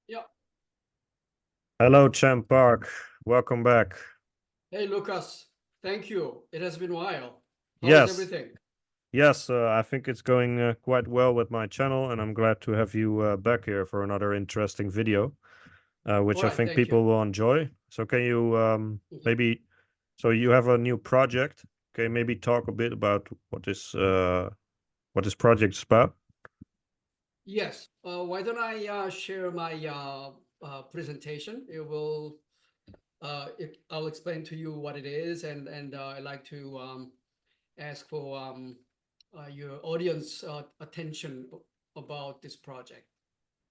Yeah. Hello, Champ Park. Welcome back. Hey, Lucas. Thank you. It has been a while. How is Yes, everything? yes, I think it's going quite well with my channel, and I'm glad to have you back here for another interesting video, All which I right. think Thank you. people will enjoy. So, can you Mhm. maybe, so you have a new project? Can you maybe talk a bit about what this project is about? Yes. Why don't I share my presentation? I'll explain to you what it is, and I'd like to ask for your audience attention about this project.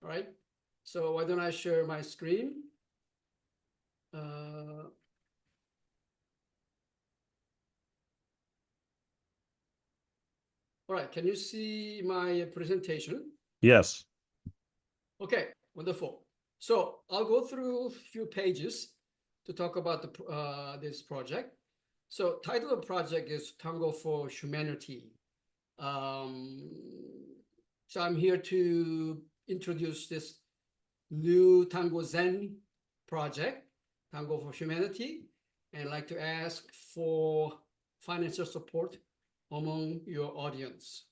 All right. So why don't I share my screen? Uh, all right. Can you see my presentation? Yes. Okay, wonderful. So I'll go through a few pages to talk about this project. So title of the project is Tango for Humanity. Um, so I'm here to introduce this new Tango Zen project, Tango for Humanity, and I'd like to ask for financial support among your audience.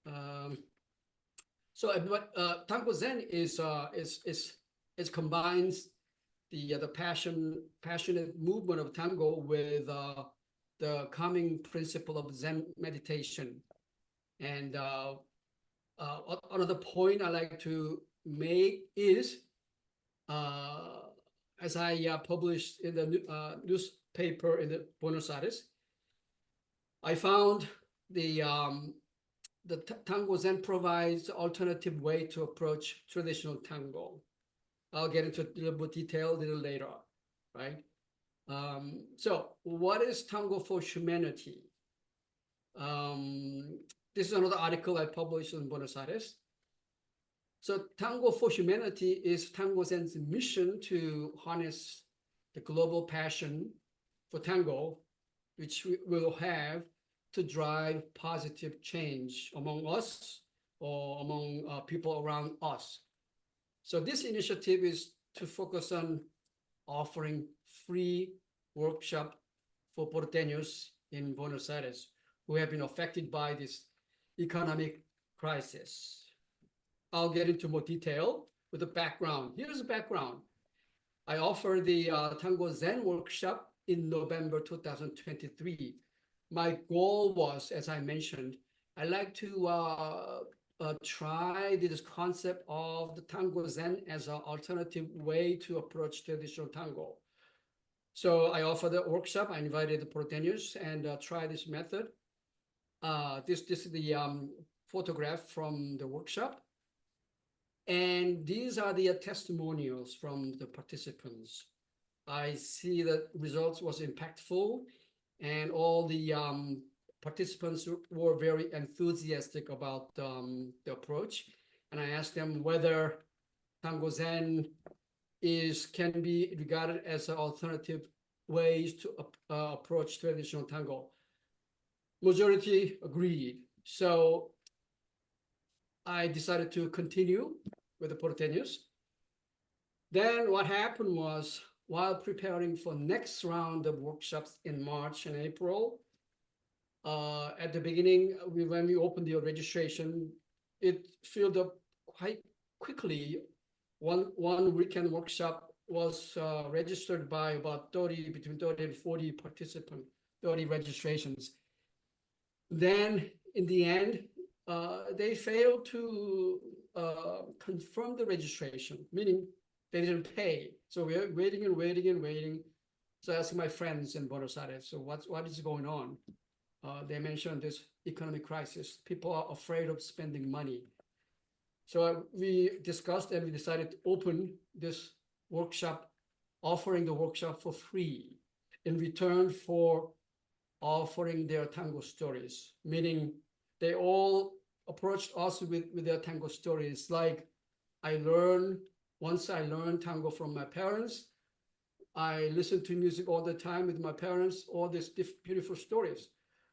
Um, So, what Tango Zen is combines the passionate movement of tango with the calming principle of Zen meditation. And another point I like to make is, uh, as I published in the newspaper in the Buenos Aires, I found the tango Zen provides alternative way to approach traditional tango. I'll get into a little bit detail a little later, right? So what is Tango for Humanity? Um, this is another article I published in Buenos Aires. So Tango for Humanity is Tango Zen's mission to harness the global passion for tango, which we will have to drive positive change among us or among people around us. So this initiative is to focus on offering free workshop for porteños in Buenos Aires who have been affected by this economic crisis. I'll get into more detail with the background. Here's the background. I offered the Tango Zen workshop in November 2023. My goal was, as I mentioned, I like to try this concept of the Tango Zen as an alternative way to approach traditional tango. So I offered the workshop. I invited the porteños and try this method. This is the photograph from the workshop. And these are the testimonials from the participants. I see that results was impactful, and all the participants were very enthusiastic about the approach. And I asked them whether Tango Zen can be regarded as an alternative ways to approach traditional tango. Majority agreed. So I decided to continue with the porteños. Then what happened was, while preparing for next round of workshops in March and April, at the beginning, when we opened the registration, it filled up quite quickly. One weekend workshop was registered by about 30, between 30 and 40 participants, 30 registrations. Then in the end, they failed to confirm the registration, meaning they didn't pay. So we're waiting and waiting and waiting. So I asked my friends in Buenos Aires, so what is going on? They mentioned this economic crisis. People are afraid of spending money. So we discussed and we decided to open this workshop, offering the workshop for free in return for offering their tango stories, meaning they all approached us with their tango stories. Like once I learned tango from my parents, I listened to music all the time with my parents, all these beautiful stories.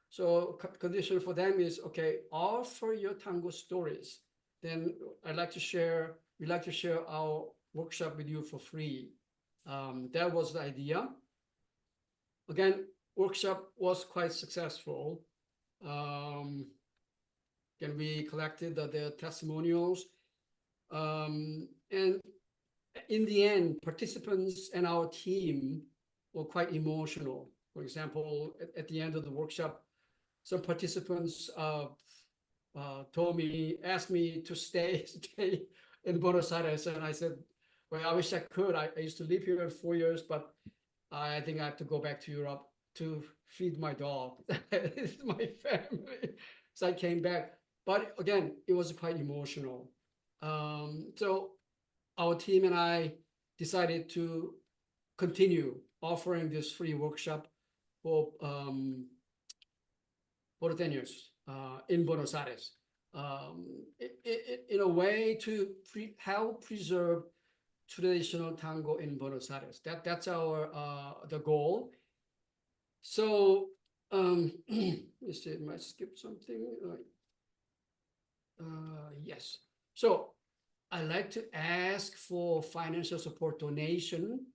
So condition for them is, okay, offer your tango stories. Then I'd like to share we'd like to share our workshop with you for free. That was the idea. Again, workshop was quite successful. Then we collected the testimonials. And in the end, participants and our team were quite emotional. For example, at the end of the workshop, some participants asked me to stay in Buenos Aires, and I said, well, I wish I could. I used to live here 4 years, but I think I have to go back to Europe to feed my dog. It's my family. So I came back. But again, it was quite emotional. So our team and I decided to continue offering this free workshop for porteños in Buenos Aires, in a way to help preserve traditional tango in Buenos Aires. That's our the goal. So let's see, I might skip something. Yes. So I like to ask for financial support donation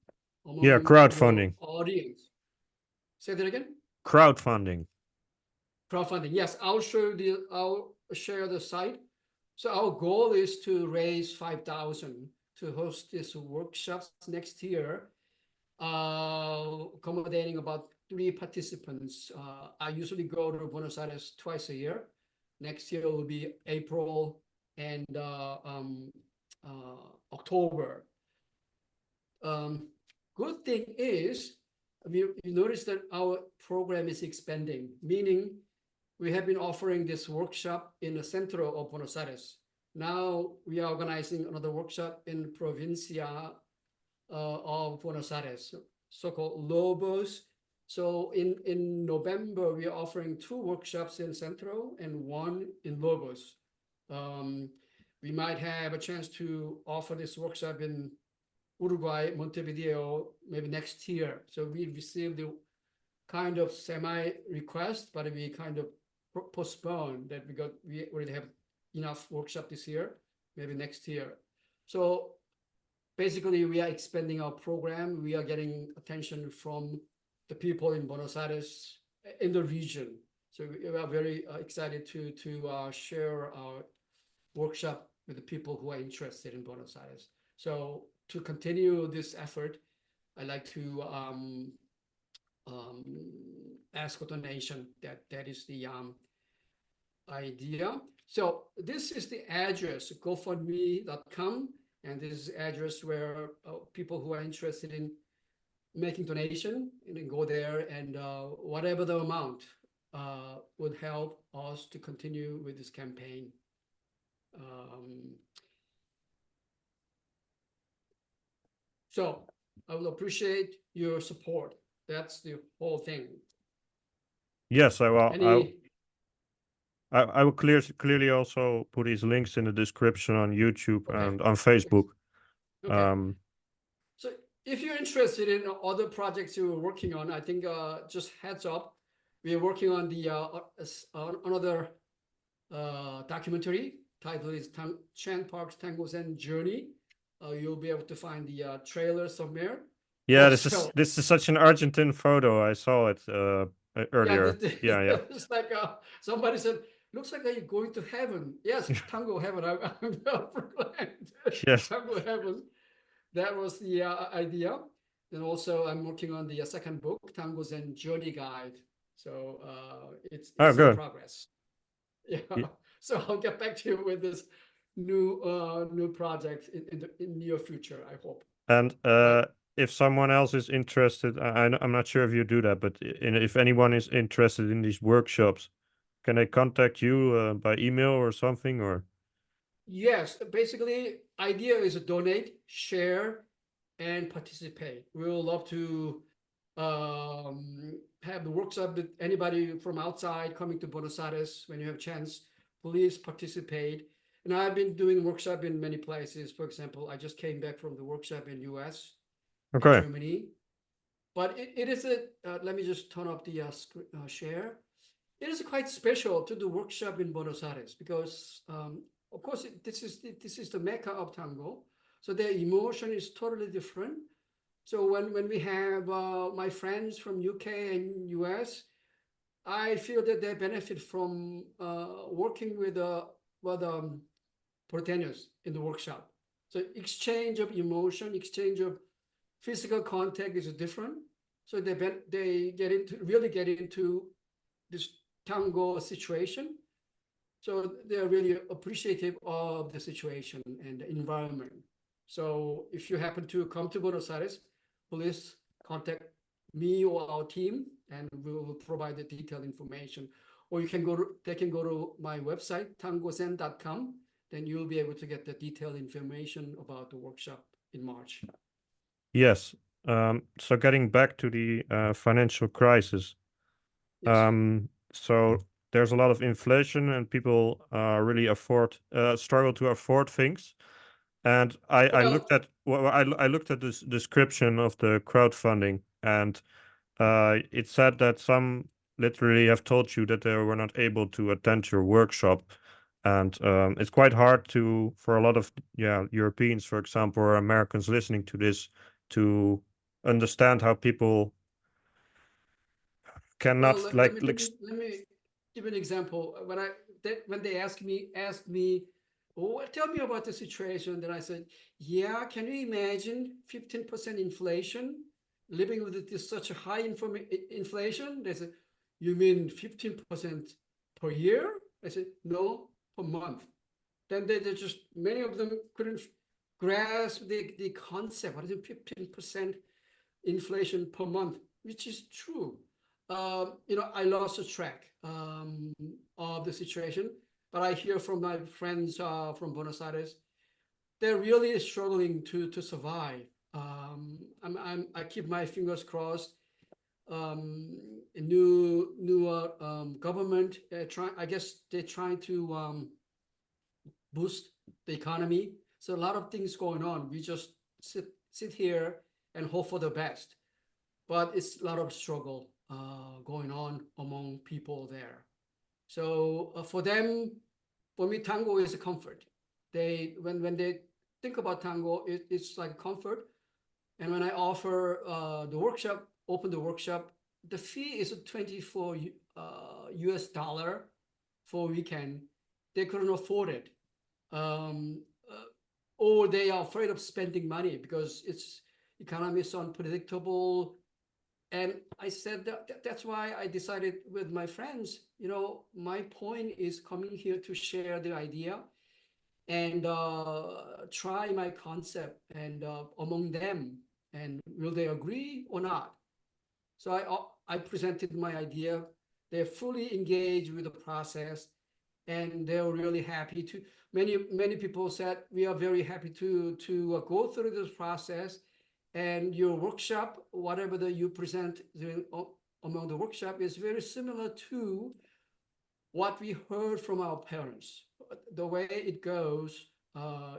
among Yeah, crowdfunding. your audience. Say that again. Crowdfunding. Crowdfunding. Yes, I'll share the site. So our goal is to raise 5,000 to host these workshops next year, accommodating about 3 participants. I usually go to Buenos Aires twice a year. Next year will be April and October. Good thing is, you notice that our program is expanding, meaning we have been offering this workshop in the center of Buenos Aires. Now we are organizing another workshop in Provincia of Buenos Aires, so-called Lobos. So in November, we are offering 2 workshops in Centro and 1 in Lobos. We might have a chance to offer this workshop in Uruguay, Montevideo, maybe next year. So we received the kind of semi-request, but we kind of postponed that we already have enough workshop this year, maybe next year. So basically, we are expanding our program. We are getting attention from the people in Buenos Aires, in the region. So we are very excited to share our workshop with the people who are interested in Buenos Aires. So to continue this effort, I'd like to ask a donation. That is the idea. So this is the address, gofundme.com, and this is the address where people who are interested in making donation and then go there, and whatever the amount would help us to continue with this campaign. So I will appreciate your support. That's the whole thing. Yes, I will clearly also put these links in the description on YouTube and on Facebook. Okay. So if you're interested in other projects you're working on, I think just heads up, we are working on the another documentary. Title is Chan Park's Tango Zen Journey. You'll be able to find the trailer somewhere. Yeah, Also, this is such an Argentine photo. I saw it earlier. Yeah. It's like somebody said, looks like you're going to heaven. Yes, Tango heaven. I'm proclaimed. Yes. Tango heaven. That was the idea. And also, I'm working on the second book, Tango Zen Journey Guide. So it's in progress. Yeah. So I'll get back to you with this new project in near future, I hope. And if someone else is interested, I'm not sure if you do that, but if anyone is interested in these workshops, can they contact you by email or something, or? Yes, basically, idea is to donate, share, and participate. We will love to have the workshop with anybody from outside coming to Buenos Aires. When you have a chance, please participate. And I've been doing workshop in many places. For example, I just came back from the workshop in US, in Germany. But it is let me just turn up the share. It is quite special to do workshop in Buenos Aires because of course, this is the mecca of tango. So their emotion is totally different. So when we have my friends from UK and US, I feel that they benefit from working with Porteños in the workshop. So exchange of emotion, exchange of physical contact is different. So they really get into this tango situation. So they're really appreciative of the situation and the environment. So if you happen to come to Buenos Aires, please contact me or our team, and we will provide the detailed information. Or they can go to my website, tangozen.com, then you'll be able to get the detailed information about the workshop in March. Yes. So getting back to the financial crisis. Yes. So there's a lot of inflation, and people really struggle to afford things. And I Well, looked at I looked at this description of the crowdfunding, and it said that some literally have told you that they were not able to attend your workshop, and it's quite hard for a lot of Europeans, for example, or Americans listening to this, to understand how people well, cannot let me give an example. When they asked me, oh, tell me about the situation, then I said, yeah, can you imagine 15% inflation, living with this such a high inflation? They said, you mean 15% per year? I said, no, per month. Then they just, many of them couldn't grasp the concept. What is it, 15% inflation per month, which is true. I lost the track of the situation, but I hear from my friends from Buenos Aires, they're really struggling to survive. I keep my fingers crossed. A new government I guess they're trying to boost the economy. So a lot of things going on. We just sit here and hope for the best. But it's a lot of struggle going on among people there. So for me, tango is a comfort. When they think about tango, it's like comfort. And when I offer open the workshop, the fee is 24 US dollar for a weekend. They couldn't afford it, um, or they are afraid of spending money because it's economy is unpredictable. And I said that's why I decided with my friends, my point is coming here to share the idea and try my concept and among them, and will they agree or not? So I presented my idea. They're fully engaged with the process, and they're really happy to. Many people said we are very happy to go through this process, and your workshop, whatever that you present among the workshop, is very similar to what we heard from our parents. The way it goes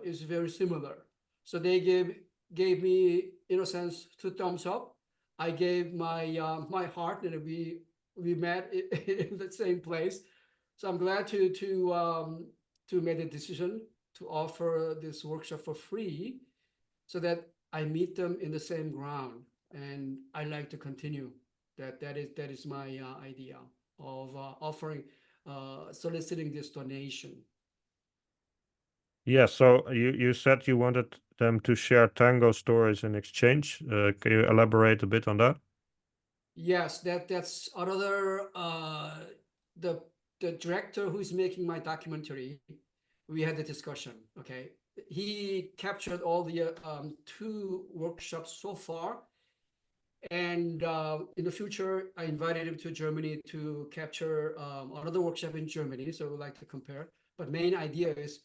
is very similar. So they gave me, in a sense, two thumbs up. I gave my heart, and we met in the same place. So I'm glad to make the decision to offer this workshop for free, so that I meet them in the same ground, and I like to continue. That is my idea of offering soliciting this donation. Yeah, so you said you wanted them to share tango stories in exchange. Can you elaborate a bit on that? Yes, that's another the the director who's making my documentary. We had the discussion. Okay, he captured all the two workshops so far, and in the future, I invited him to Germany to capture another workshop in Germany. So we like to compare. But main idea is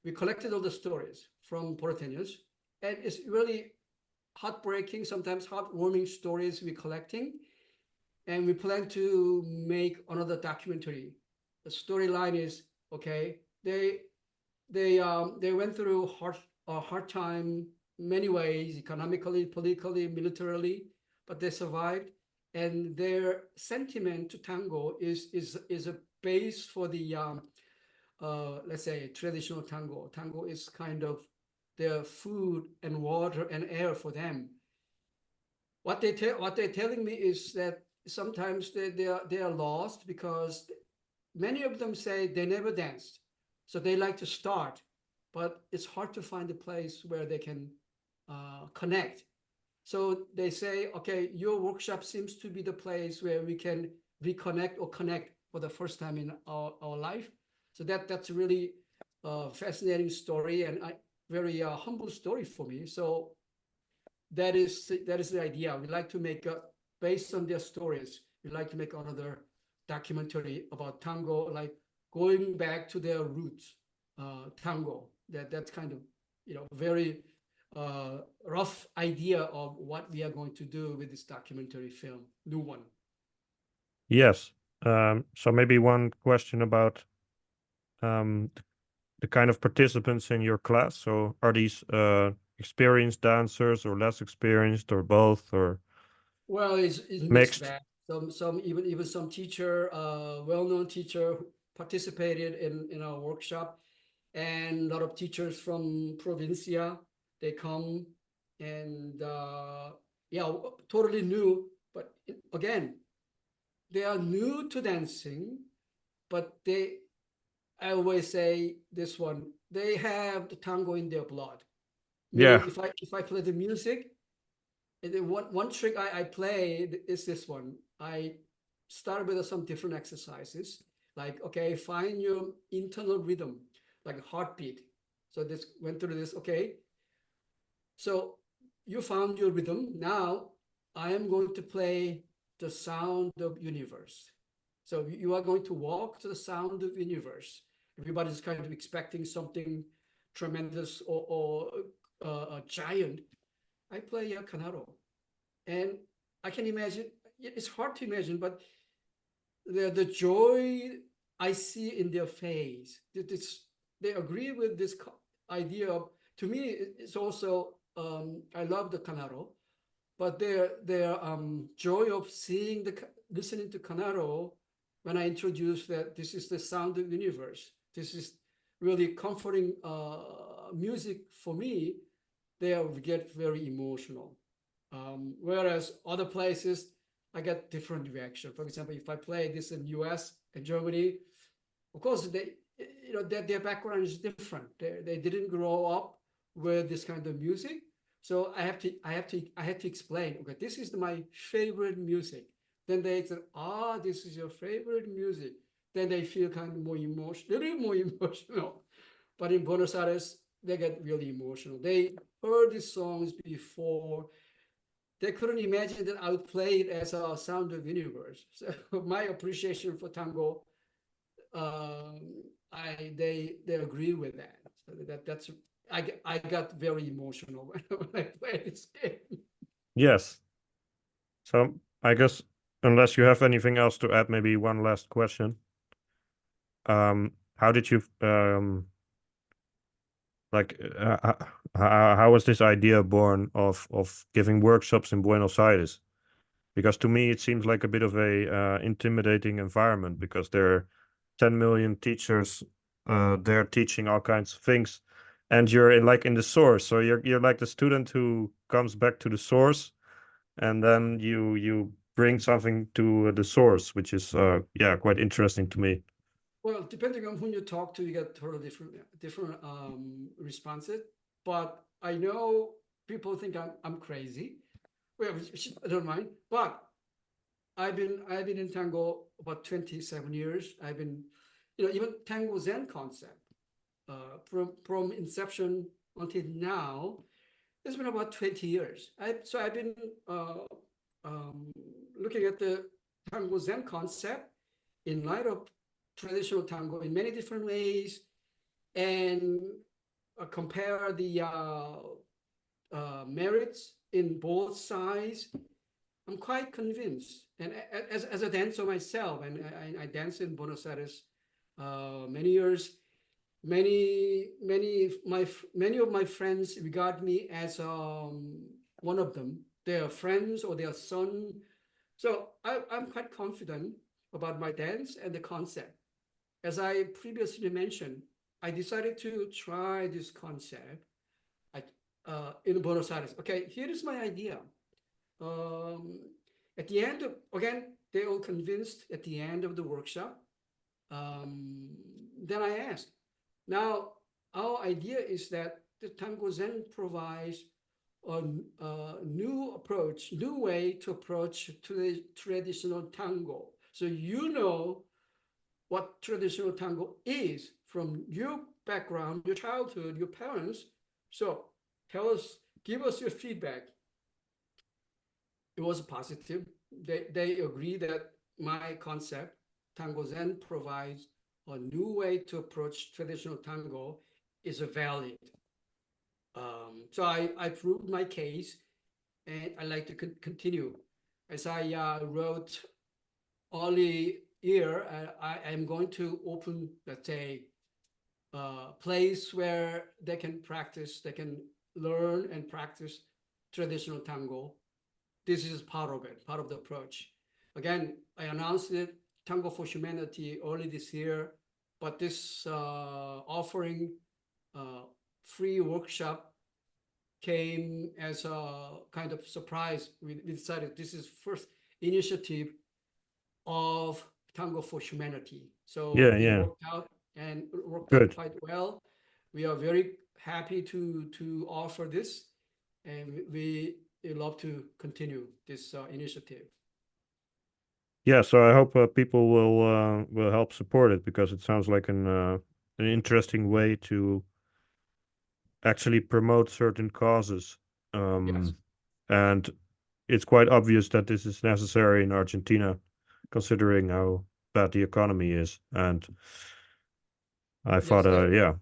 we collected all the stories from Porteños, and it's really heartbreaking, sometimes heartwarming stories we're collecting, and we plan to make another documentary. The storyline is okay. They went through a hard time many ways, economically, politically, militarily, but they survived. And their sentiment to tango is a base for the let's say traditional tango. Tango is kind of their food and water and air for them. What they're telling me is that sometimes they are lost because many of them say they never danced, so they like to start, but it's hard to find a place where they can connect. So they say, okay, your workshop seems to be the place where we can reconnect or connect for the first time in our life. So that's a really fascinating story and very humble story for me. So that is the idea. We like to make based on their stories. We like to make another documentary about tango, like going back to their roots, tango. That's kind of very rough idea of what we are going to do with this documentary film, new one. Yes. So maybe one question about um, the kind of participants in your class. So are these experienced dancers or less experienced or both or Well, it's mixed mixed? bag. Some even some teacher, well-known teacher who participated in our workshop, and a lot of teachers from provincia, they come and yeah, totally new. But again, they are new to dancing, but I always say this one, they have the tango in their blood. Meaning, Yeah. if I play the music, and then one trick I play is this one. I start with some different exercises, like okay, find your internal rhythm, like heartbeat. So this went through this. Okay, so you found your rhythm. Now I am going to play the sound of universe. So you are going to walk to the sound of universe. Everybody's kind of expecting something tremendous or a giant. I play a canaro, and I can imagine. It's hard to imagine, but the joy I see in their face. They agree with this idea of. To me, it's also I love the canaro, but their joy of seeing listening to canaro when I introduce that this is the sound of the universe. This is really comforting music for me. They get very emotional. Whereas other places, I get different reaction. For example, if I play this in US and Germany, of course their background is different. They didn't grow up with this kind of music, so I had to explain. Okay, this is my favorite music. Then they said, this is your favorite music. Then they feel kind of more emotional, a little more emotional. But in Buenos Aires, they get really emotional. They heard these songs before. They couldn't imagine that I would play it as a sound of universe. So my appreciation for tango, they agree with that. So that's I got very emotional when I played this game. Yes. So I guess unless you have anything else to add, maybe one last question. How did you like how was this idea born of giving workshops in Buenos Aires? Because to me it seems like a bit of a intimidating environment because there are 10 million teachers there teaching all kinds of things, and you're in the source. So you're like the student who comes back to the source, and then you bring something to the source, which is yeah, quite interesting to me. Well, depending on who you talk to, you get totally different responses. But I know people think I'm crazy. Well, which I don't mind. But I've been in tango about 27 years. I've been, even Tango Zen concept from inception until now. It's been about 20 years. I've been um, looking at the Tango Zen concept in light of traditional tango in many different ways, and compare the merits in both sides. I'm quite convinced. And as a dancer myself, and I danced in Buenos Aires many years. Many of my friends regard me as one of them, their friends or their son. So I'm quite confident about my dance and the concept. as I previously mentioned, I decided to try this concept in Buenos Aires. Okay, here is my idea. Um, at the end of, again, they all convinced at the end of the workshop. Then I asked, now our idea is that the Tango Zen provides a new approach, new way to approach to the traditional tango. So you know what traditional tango is from your background, your childhood, your parents. So tell us, give us your feedback. It was positive. They agree that my concept, Tango Zen, provides a new way to approach traditional tango is valid. So I proved my case, and I like to continue. As I wrote early year, I am going to open, let's say, a place where they can practice, they can learn and practice traditional tango. This is part of it, part of the approach. Again, I announced it, Tango for Humanity, early this year, but this offering free workshop came as a kind of surprise. We decided this is first initiative of Tango for Humanity. So Yeah, it yeah. worked out and worked out Good. quite well. We are very happy to offer this, and we love to continue this initiative. Yeah, so I hope people will help support it because it sounds like an interesting way to actually promote certain causes. Yes, And it's quite obvious that this is necessary in Argentina, considering how bad the economy is. And I yes, thought, definitely. yeah,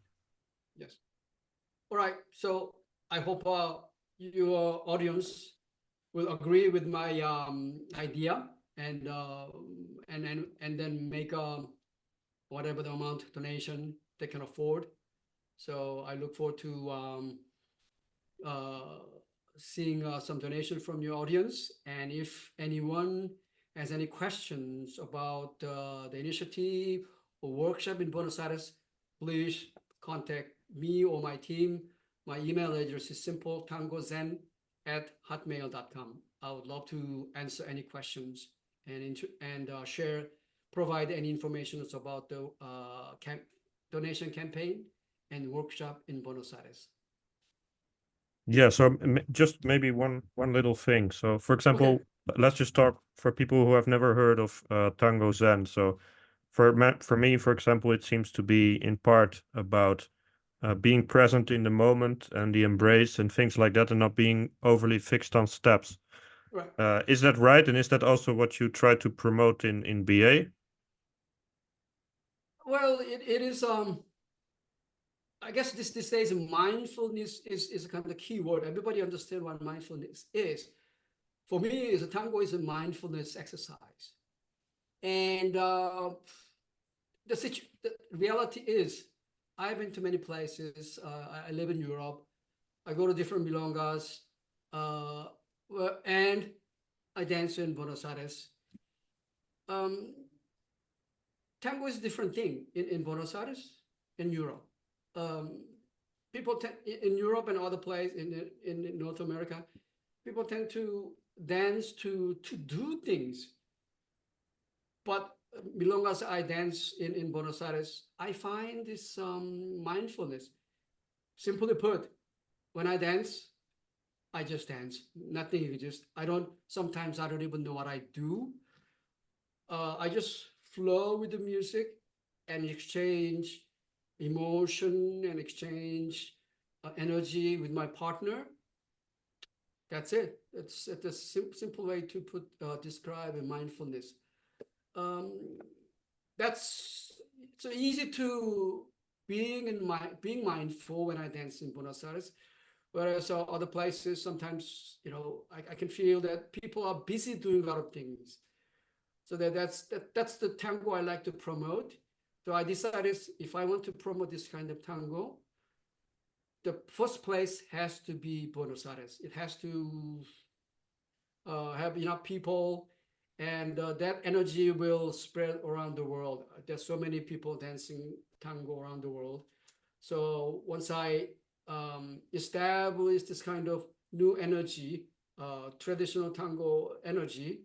Yes. All right. So I hope your audience will agree with my idea and then make whatever the amount donation they can afford. So I look forward to uh, seeing some donation from your audience. And if anyone has any questions about the initiative or workshop in Buenos Aires, please contact me or my team. My email address is simple tangozen@hotmail.com. I would love to answer any questions and share, provide any information about the donation campaign and workshop in Buenos Aires. yeah. So just maybe one little thing. So, for Okay. example, let's just talk for people who have never heard of Tango Zen. So, for me, for example, it seems to be in part about being present in the moment and the embrace and things like that, and not being overly fixed on steps. Right. Is that right? And is that also what you try to promote in BA? Well, it is I guess this days mindfulness is a kind of key word. Everybody understand what mindfulness is. For me, is a tango is a mindfulness exercise. And the reality is I've been to many places. I live in Europe. I go to different milongas, uh, and I dance in Buenos Aires. Um, Tango is a different thing in Buenos Aires, in Europe. Um, people tend in Europe and other places in North America, people tend to dance to do things. But milongas I dance in Buenos Aires, I find this mindfulness. Simply put, when I dance, I just dance. Nothing. Just I don't. Sometimes I don't even know what I do. I just flow with the music and exchange emotion and exchange energy with my partner. That's it. It's a simple way to describe a mindfulness. Um, that's so easy to being mindful when I dance in Buenos Aires. Whereas other places, sometimes I can feel that people are busy doing a lot of things. So that's the tango I like to promote. So I decided if I want to promote this kind of tango, the first place has to be Buenos Aires. It has to have enough people and that energy will spread around the world. There's so many people dancing tango around the world. So once I establish this kind of new energy, traditional tango energy,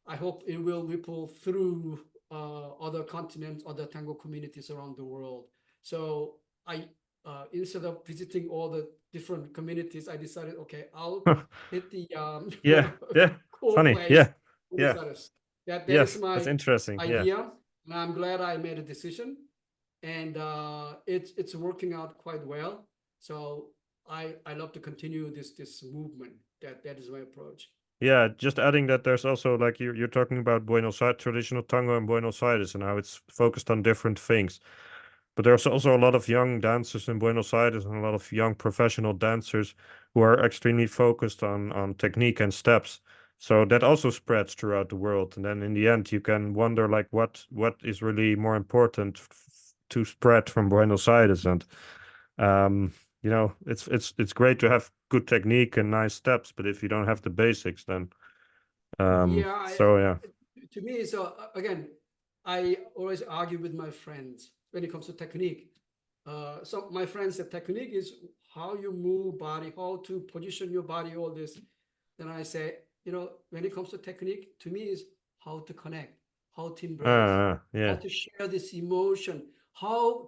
I hope it will ripple through other continents, other tango communities around the world. So I, instead of visiting all the different communities, I decided, okay, I'll hit the Yeah, yeah. cool Funny. place, Yeah, Buenos yeah. Aires. That is Yes, that's my interesting. Yeah. idea, and I'm glad I made a decision, and it's working out quite well. So I love to continue this movement. That is my approach. Yeah, just adding that there's also like you're talking about Buenos Aires traditional tango in Buenos Aires and how it's focused on different things. But there's also a lot of young dancers in Buenos Aires and a lot of young professional dancers who are extremely focused on technique and steps. So that also spreads throughout the world. And then in the end, you can wonder like what is really more important to spread from Buenos Aires. And um, it's great to have good technique and nice steps, but if you don't have the basics, then Yeah, so yeah. to me, it's again, I always argue with my friends when it comes to technique. So my friends, the technique is how you move body, how to position your body, all this. Then I say, when it comes to technique, to me is how to connect, how to embrace, how Yeah. to share this emotion. How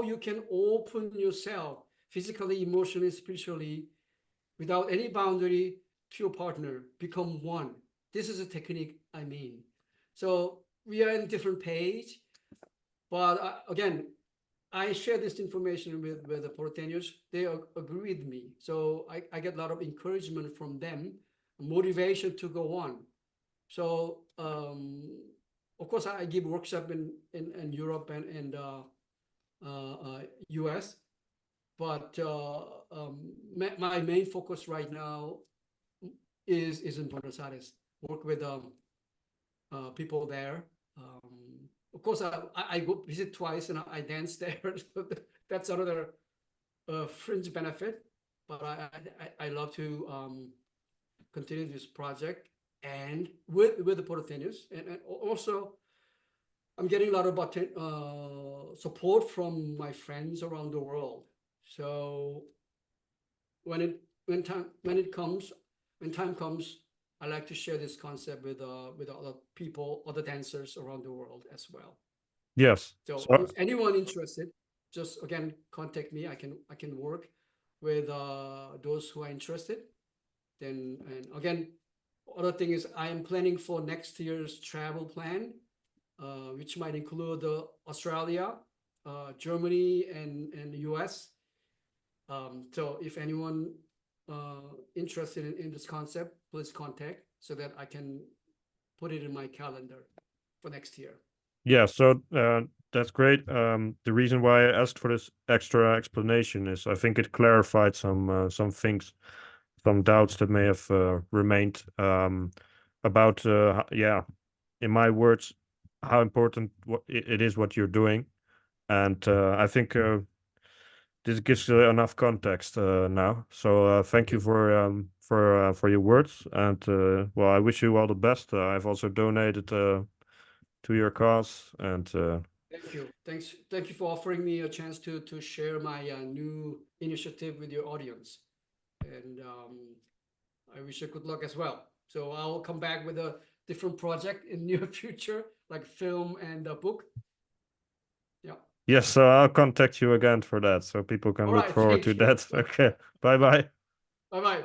you can open yourself physically, emotionally, spiritually, without any boundary to your partner, become one. This is a technique I mean. So we are in different page, but again, I share this information with the Porteños. They agree with me. So I get a lot of encouragement from them, motivation to go on. So of course, I give workshop in Europe and US, but my main focus right now is in Buenos Aires. Work with people there. Of course, I go visit twice and I dance there. That's another fringe benefit. But I love to continue this project and with the Porteños, and also I'm getting a lot of support from my friends around the world. So when it when time comes, I like to share this concept with other people, other dancers around the world as well. Yes. So So if anyone interested, just again contact me. I can work with those who are interested. Then and again, other thing is I am planning for next year's travel plan, which might include Australia, Germany, and the US. So if anyone interested in this concept, please contact so that I can put it in my calendar for next year. yeah, so that's great. The reason why I asked for this extra explanation is I think it clarified some things, some doubts that may have remained about yeah, in my words, how important it is what you're doing, and I think this gives enough context now. So thank you Okay. for your words, and well, I wish you all the best. I've also donated to your cause, and Thank you. Thank you for offering me a chance to share my new initiative with your audience. And I wish you good luck as well. So I'll come back with a different project in near future, like film and a book. Yeah. yes, so I'll contact you again for that, so people can All look right. forward to Thank you. that. Okay, bye bye. Bye bye.